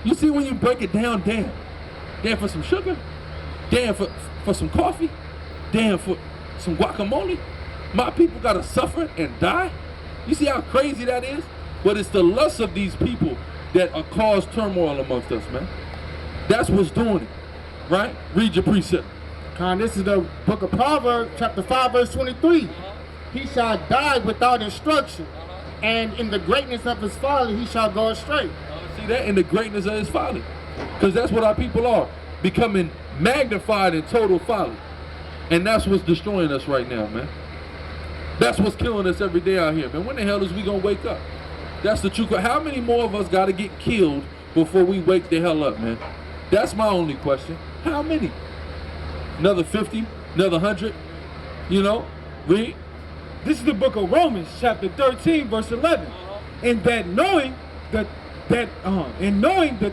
You see when you break it down, damn. Damn for some sugar. Damn for some coffee. Damn for some guacamole. My people gotta suffer and die. You see how crazy that is? But it's the lust of these people that cause turmoil amongst us, man. That's what's doing it, right? Read your precept. This is the book of Proverbs, chapter 5, verse 23. He shall die without instruction, and in the greatness of his folly he shall go astray. See that? In the greatness of his folly. Because that's what our people are. Becoming magnified in total folly. And that's what's destroying us right now, man. That's what's killing us every day out here, man. When the hell is we gonna wake up? That's the truth. How many more of us gotta get killed before we wake the hell up, man? That's my only question. How many? Another 50? Another 100? You know? Read. This is the book of Romans, chapter 13, verse 11. And that knowing the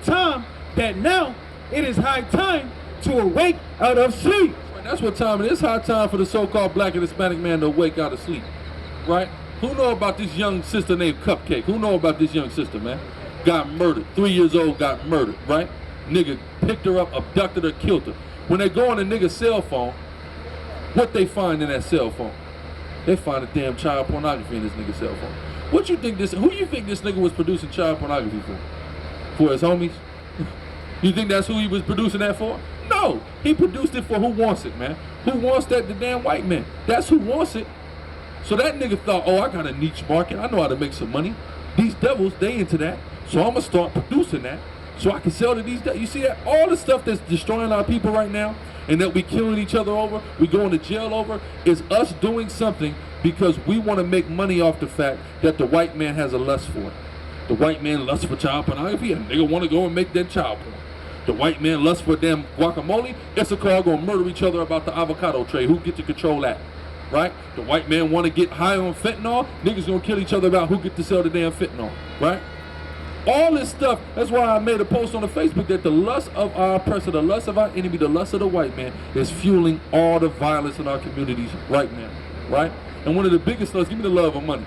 time that now it is high time to awake out of sleep. That's what time it is. It's high time for the so-called black and Hispanic man to wake out of sleep, right? Who know about this young sister named Cupcake? Who know about this young sister, man? Got murdered. 3 years old, got murdered, right? Nigga picked her up, abducted her, killed her. When they go on a nigga's cell phone, what they find in that cell phone? They find a damn child pornography in this nigga's cell phone. Who you think this nigga was producing child pornography for? For his homies? You think that's who he was producing that for? No, he produced it for who wants it, man. Who wants that? The damn white man. That's who wants it. So that nigga thought, oh, I got a niche market. I know how to make some money. These devils, they into that. So I'm gonna start producing that so I can sell to these devils. You see that? All the stuff that's destroying our people right now and that we killing each other over, we going to jail over, is us doing something because we want to make money off the fact that the white man has a lust for it. The white man lusts for child pornography, and nigga want to go and make that child porn. The white man lusts for damn guacamole. Issachar gonna murder each other about the avocado trade. Who get to control that, right? The white man want to get high on fentanyl. Niggas gonna kill each other about who get to sell the damn fentanyl, right? All this stuff. That's why I made a post on the Facebook that the lust of our oppressor, the lust of our enemy, the lust of the white man is fueling all the violence in our communities right now, right? And one of the biggest lusts, give me the love of money.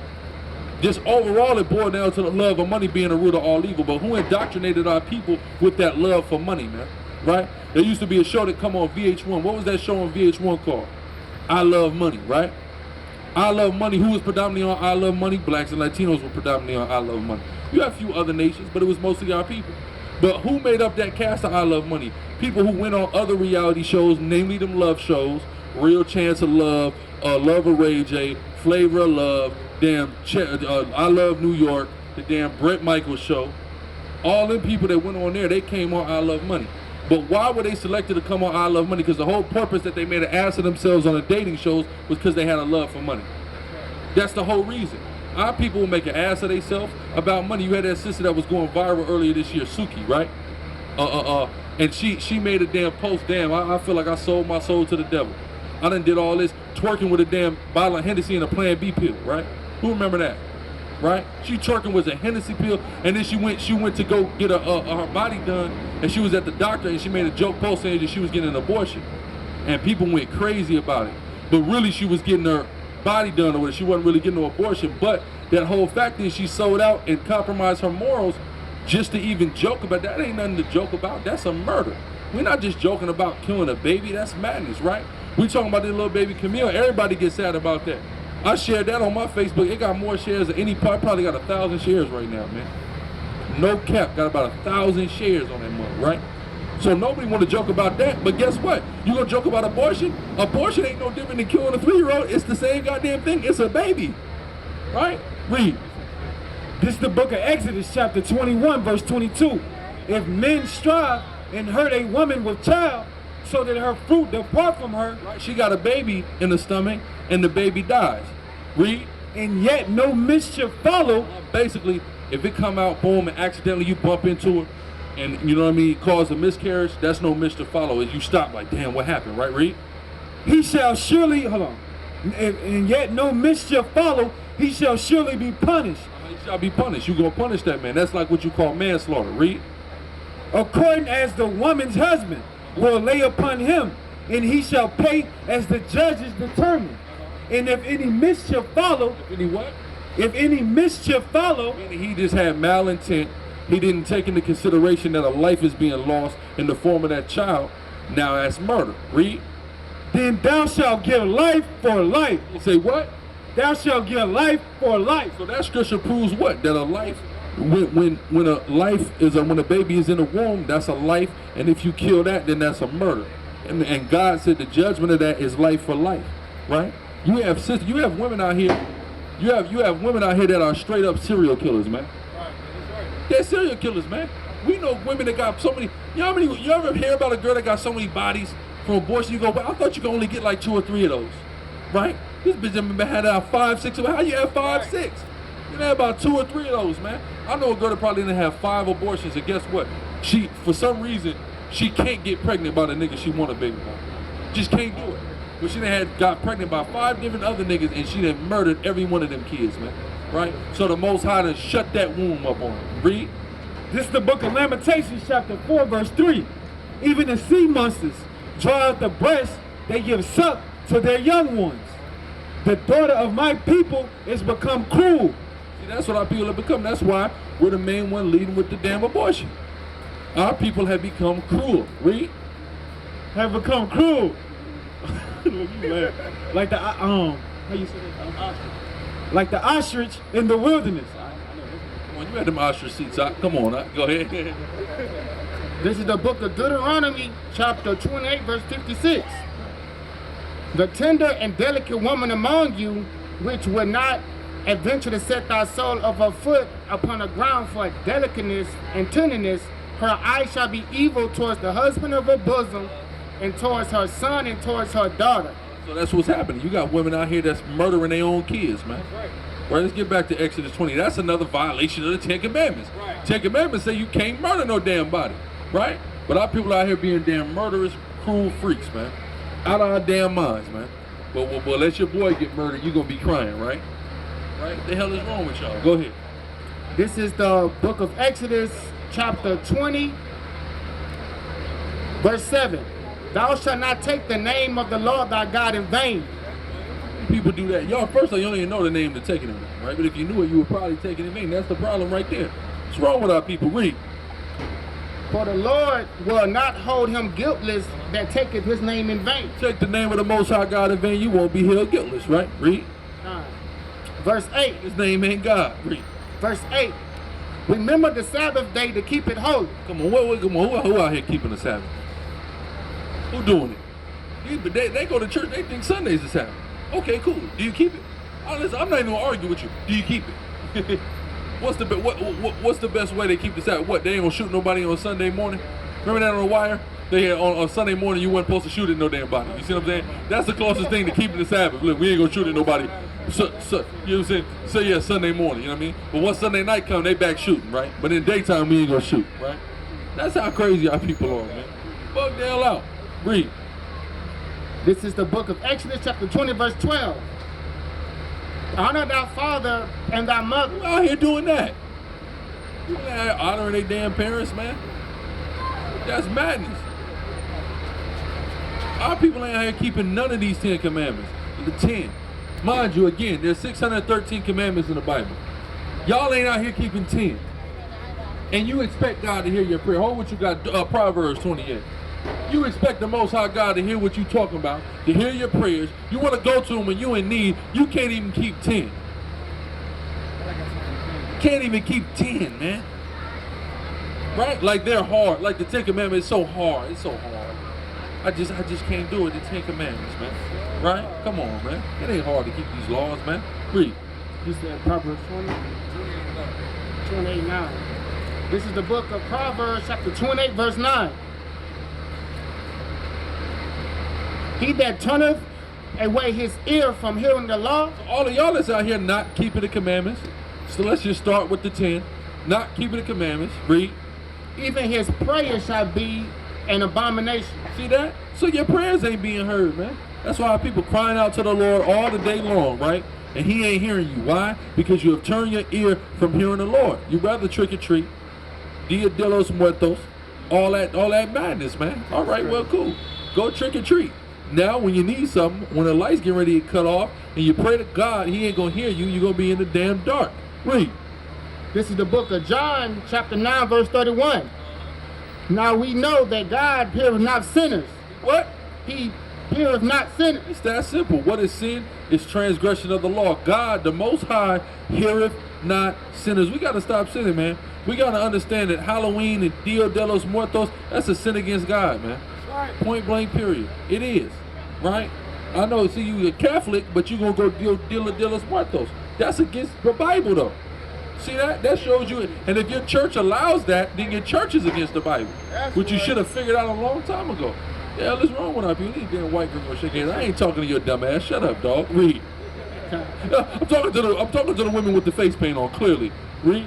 Just overall, it boiled down to the love of money being the root of all evil. But who indoctrinated our people with that love for money, man? Right? There used to be a show that come on VH1. What was that show on VH1 called? I Love Money, right? I Love Money. Who was predominantly on I Love Money? Blacks and Latinos were predominantly on I Love Money. You have a few other nations, but it was mostly our people. But who made up that cast of I Love Money? People who went on other reality shows, namely them love shows, Real Chance of Love, Love of Ray J, Flavor of Love, damn, I Love New York, the damn Brett Michaels show. All them people that went on there, they came on I Love Money. But why were they selected to come on I Love Money? Because the whole purpose that they made an ass of themselves on the dating shows was because they had a love for money. That's the whole reason. Our people will make an ass of themselves about money. You had that sister that was going viral earlier this year, Suki, right? And she made a damn post, damn, I feel like I sold my soul to the devil. I done did all this twerking with a damn bottle of Hennessy and a Plan B pill, right? Who remember that, right? She twerking with a Hennessy pill, and then she went to go get her body done, and she was at the doctor, and she made a joke post saying that she was getting an abortion, and people went crazy about it. But really, she was getting her body done, or she wasn't really getting no abortion. But that whole fact is she sold out and compromised her morals just to even joke about that. Ain't nothing to joke about. That's a murder. We're not just joking about killing a baby. That's madness, right? We talking about this little baby Camille. Everybody gets sad about that. I shared that on my Facebook. It got more shares than any part. Probably got 1,000 shares right now, man. No cap. Got about 1,000 shares on that month, right? So nobody want to joke about that. But guess what? You gonna joke about abortion? Abortion ain't no different than killing a 3-year-old. It's the same goddamn thing. It's a baby, right? Read. This is the book of Exodus, chapter 21, verse 22. If men strive and hurt a woman with child, so that her fruit depart from her. Right, she got a baby in the stomach, and the baby dies. Read. And yet no mischief follow. Basically, if it come out, boom, and accidentally you bump into her, and you know what I mean, cause a miscarriage, that's no mischief follow. Is you stop like, damn, what happened, right? Read. He shall surely, hold on. And yet no mischief follow, he shall surely be punished. He shall be punished. You gonna punish that man. That's like what you call manslaughter. Read. According as the woman's husband will lay upon him, and he shall pay as the judges determine. And if any mischief follow, If any what? If any mischief follow, Meaning he just had malintent He didn't take into consideration that a life is being lost in the form of that child. Now that's murder. Read. Then thou shalt give life for life. You say what? Thou shalt give life for life. So that scripture proves what? That a life, when a baby is in the womb, that's a life, and if you kill that, then that's a murder. And God said the judgment of that is life for life, right? You have women out here, you have women out here that are straight up serial killers, man. They're serial killers, man. We know women that got so many. You ever hear about a girl that got so many bodies from abortion? You go, well, I thought you could only get like 2 or 3 of those, right? This bitch had out 5, 6 of them. How you have 5, 6? You had about 2 or 3 of those, man. I know a girl that probably didn't have 5 abortions, and guess what? She, for some reason, she can't get pregnant by the nigga she want a baby by. Just can't do it. But she done got pregnant by 5 different other niggas, and she done murdered every one of them kids, man. Right? So the Most High done shut that womb up on her. Read. This is the book of Lamentations, chapter 4, verse 3. Even the sea monsters draw out the breast, they give suck to their young ones. The daughter of my people is become cruel. See, that's what our people have become. That's why we're the main one leading with the damn abortion. Our people have become cruel. Read. Have become cruel. Like the how you say that? Like the ostrich in the wilderness. Come on, you had them ostrich seats out. Come on, go ahead. This is the book of Deuteronomy, chapter 28, verse 56. The tender and delicate woman among you, which would not adventure to set thy sole of her foot upon the ground for delicateness and tenderness, her eye shall be evil towards the husband of her bosom, and towards her son, and towards her daughter. So that's what's happening. You got women out here that's murdering their own kids, man. Right, let's get back to Exodus 20. That's another violation of the 10 Commandments. Right. 10 Commandments say you can't murder no damn body, right? But our people out here being damn murderous, cruel freaks, man. Out of our damn minds, man. But let your boy get murdered, you gonna be crying, right? Right? What the hell is wrong with y'all? Go ahead. This is the book of Exodus, chapter 20, verse 7. Thou shalt not take the name of the Lord thy God in vain. People do that. Y'all, first of all, you don't even know the name they're taking it in, right? But if you knew it, you would probably take it in vain. That's the problem right there. What's wrong with our people? Read. For the Lord will not hold him guiltless that taketh his name in vain. Take the name of the Most High God in vain, you won't be held guiltless, right? Read. Verse 8. His name ain't God. Read. Verse 8. Remember the Sabbath day to keep it holy. Come on, who out here keeping the Sabbath? Who doing it? They go to church, they think Sunday's the Sabbath. Okay, cool. Do you keep it? Honestly, I'm not even gonna argue with you. Do you keep it? What's the best way they keep the Sabbath? What, they ain't gonna shoot nobody on Sunday morning? Remember that on The Wire? They had on Sunday morning you wasn't supposed to shoot at no damn body. You see what I'm saying? That's the closest thing to keeping the Sabbath. Look, we ain't gonna shoot at nobody. So, you know what I'm saying? So yeah, Sunday morning, you know what I mean? But once Sunday night come, they back shooting, right? But in daytime, we ain't gonna shoot, right? That's how crazy our people are, man. Fuck the hell out. Read. This is the book of Exodus, chapter 20, verse 12. Honor thy father and thy mother. Who out here doing that? You ain't out here honoring their damn parents, man. That's madness. Our people ain't out here keeping none of these 10 commandments. The 10. Mind you, again, there's 613 commandments in the Bible. Y'all ain't out here keeping 10. And you expect God to hear your prayer. Hold what you got, Proverbs 28. You expect the Most High God to hear what you talking about, to hear your prayers. You want to go to him when you in need. You can't even keep 10. Can't even keep 10, man. Right? Like they're hard. Like the 10 Commandments is so hard. It's so hard. I just can't do it. The 10 Commandments, man. Right? Come on, man. It ain't hard to keep these laws, man. Read. You said Proverbs 28:9. This is the book of Proverbs, chapter 28, verse 9. He that turneth away his ear from hearing the law. All of y'all that's out here not keeping the commandments. So let's just start with the 10. Not keeping the commandments. Read. Even his prayer shall be an abomination. See that? So your prayers ain't being heard, man. That's why people crying out to the Lord all the day long, right? And he ain't hearing you. Why? Because you have turned your ear from hearing the Lord. You rather trick or treat. Dia de los Muertos. All that madness, man. All right, well, cool. Go trick or treat. Now, when you need something, when the lights get ready to cut off, and you pray to God, he ain't gonna hear you, you're gonna be in the damn dark. Read. This is the book of John, chapter 9, verse 31. Now we know that God heareth not sinners. What? He heareth not sinners. It's that simple. What is sin? It's transgression of the law. God, the Most High, heareth not sinners. We got to stop sinning, man. We got to understand that Halloween and Dia de los Muertos, that's a sin against God, man. Right. Point blank, period. It is, right? I know, see, you're a Catholic, but you're going to go Dia de los Muertos. That's against the Bible, though. See that? That shows you. And if your church allows that, then your church is against the Bible. That's which you right. should have figured out a long time ago. The hell is wrong with our people? These damn white girls shake hands. I ain't talking to your dumb ass. Shut up, dog. Read. I'm talking to the women with the face paint on, clearly. Read.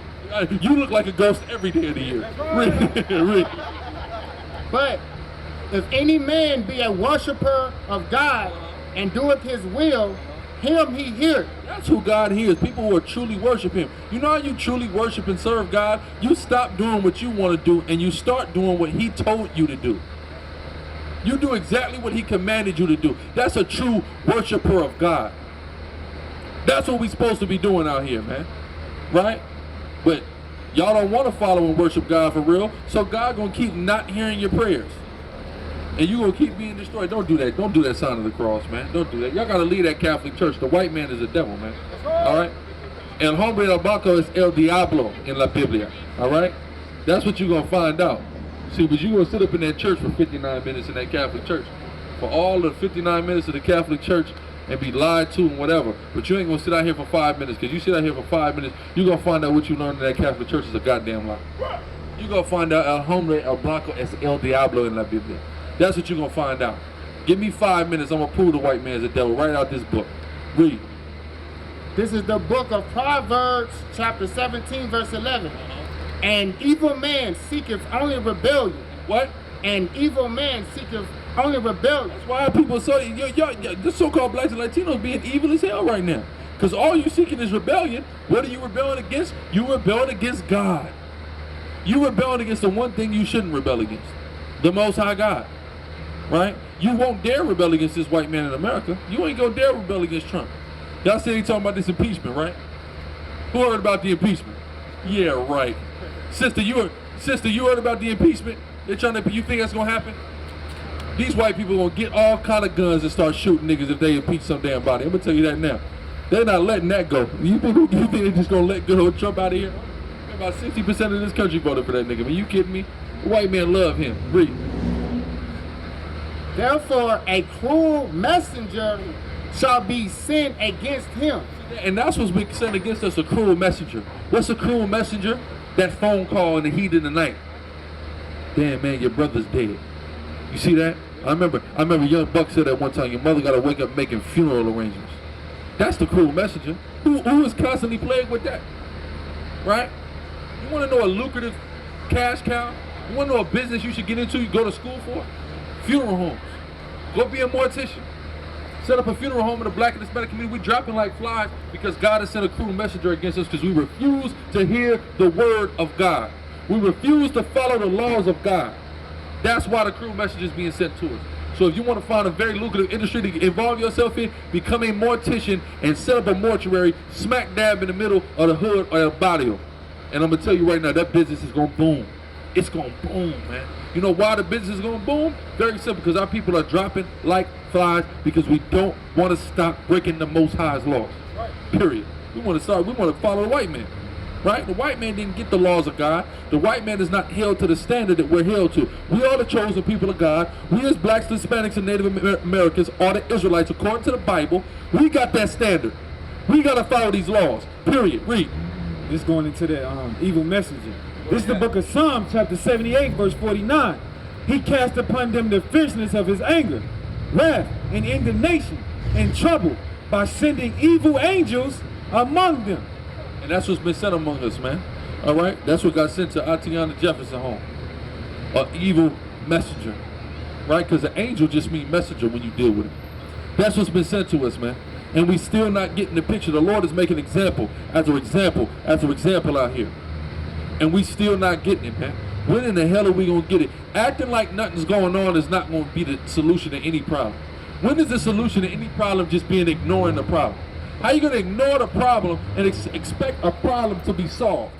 You look like a ghost every day of the year. Read. Read. But if any man be a worshiper of God and doeth his will, him he heareth. That's who God hears. People who are truly worship Him. You know how you truly worship and serve God? You stop doing what you want to do and you start doing what He told you to do. You do exactly what He commanded you to do. That's a true worshiper of God. That's what we're supposed to be doing out here, man. Right? But y'all don't want to follow and worship God for real, so God gonna keep not hearing your prayers. And you gonna keep being destroyed. Don't do that. Don't do that sign of the cross, man. Don't do that. Y'all gotta leave that Catholic church. The white man is a devil, man. All right? El hombre del banco es el diablo in la Biblia. All right? That's what you're gonna find out. See, but you gonna sit up in that church for 59 minutes in that Catholic church, for all the 59 minutes of the Catholic church, and be lied to and whatever. But you ain't gonna sit out here for 5 minutes, because you sit out here for 5 minutes, you're gonna find out what you learned in that Catholic church is a goddamn lie. You're gonna find out el hombre el blanco es el diablo in la Biblia. That's what you're gonna find out. Give me 5 minutes, I'm gonna prove the white man's a devil right out this book. Read. This is the book of Proverbs, chapter 17, verse 11. An evil man seeketh only rebellion. What? An evil man seeketh only rebellion. That's why people so this so-called blacks and Latinos being evil as hell right now. Because all you seeking is rebellion. What are you rebelling against? You rebelling against God. You rebelling against the one thing you shouldn't rebel against. The Most High God. Right? You won't dare rebel against this white man in America. You ain't gonna dare rebel against Trump. Y'all say he talking about this impeachment, right? Who heard about the impeachment? Yeah, right. Sister, you heard about the impeachment? They're trying to. You think that's gonna happen? These white people gonna get all kind of guns and start shooting niggas if they impeach some damn body. I'm gonna tell you that now. They're not letting that go. You think they're just gonna let good old Trump out of here? About 60% of this country voted for that nigga. Man, you kidding me? The white man love him. Read. Therefore, a cruel messenger shall be sent against him. And that's what's been sent against us, a cruel messenger. What's a cruel messenger? That phone call in the heat of the night. Damn, man, your brother's dead. You see that? I remember young Buck said that one time, your mother got to wake up making funeral arrangements. That's the cruel messenger. Who is constantly plagued with that? Right? You want to know a lucrative cash cow? You want to know a business you should get into, you go to school for? Funeral homes. Go be a mortician. Set up a funeral home in the black and Hispanic community. We dropping like flies because God has sent a cruel messenger against us because we refuse to hear the word of God. We refuse to follow the laws of God. That's why the cruel message is being sent to us. So if you want to find a very lucrative industry to involve yourself in, become a mortician and set up a mortuary smack dab in the middle of the hood or the barrio. And I'm going to tell you right now, that business is going to boom. It's going to boom, man. You know why the business is going to boom? Very simple, because our people are dropping like flies because we don't want to stop breaking the Most High's laws. Right. Period. We want to follow the white man. Right? The white man didn't get the laws of God. The white man is not held to the standard that we're held to. We are the chosen people of God. We as blacks, Hispanics, and Native Americans are the Israelites according to the Bible. We got that standard. We got to follow these laws. Period. Read. This going into the evil messenger. This is the book of Psalms, chapter 78, verse 49. He cast upon them the fierceness of his anger, wrath, and indignation, and trouble by sending evil angels among them. And that's what's been sent among us, man. All right? That's what got sent to Atiana Jefferson home. An evil messenger. Right? Because an angel just means messenger when you deal with it. That's what's been sent to us, man. And we still not getting the picture. The Lord is making example after example after example out here. And we still not getting it, man. When in the hell are we going to get it? Acting like nothing's going on is not going to be the solution to any problem. When is the solution to any problem just being ignoring the problem? How are you going to ignore the problem and expect a problem to be solved?